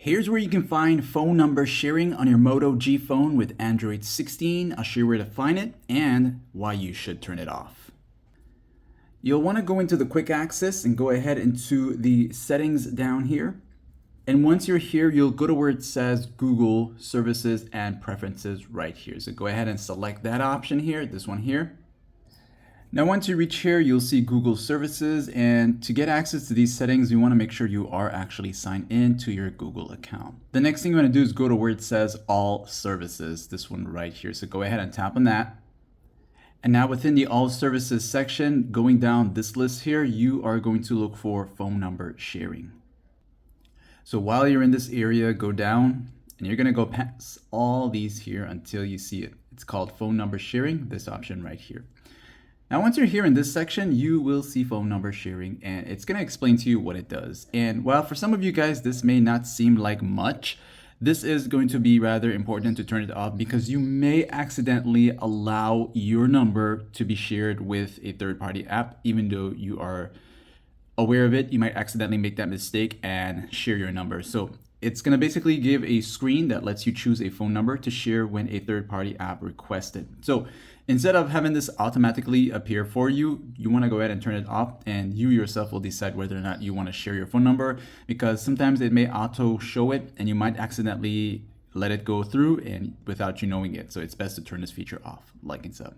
Here's where you can find phone number sharing on your Moto G phone with Android 16. I'll show you where to find it and why you should turn it off. You'll want to go into the quick access and go ahead into the settings down here. And once you're here, you'll go to where it says Google Services and Preferences right here. So go ahead and select that option here, this one here. Now, once you reach here, you'll see Google Services, and to get access to these settings, you want to make sure you are actually signed in to your Google account. The next thing you want to do is go to where it says All Services, this one right here. So go ahead and tap on that. And now within the All Services section, going down this list here, you are going to look for phone number sharing. So while you're in this area, go down and you're going to go past all these here until you see it. It's called phone number sharing, this option right here. Now, once you're here in this section, you will see phone number sharing, and it's going to explain to you what it does. And while for some of you guys, this may not seem like much, this is going to be rather important to turn it off because you may accidentally allow your number to be shared with a third-party app. Even though you are aware of it, you might accidentally make that mistake and share your number. So it's going to basically give a screen that lets you choose a phone number to share when a third-party app requests it. So instead of having this automatically appear for you, you want to go ahead and turn it off, and you yourself will decide whether or not you want to share your phone number, because sometimes it may auto show it and you might accidentally let it go through and without you knowing it. So it's best to turn this feature off, like and sub.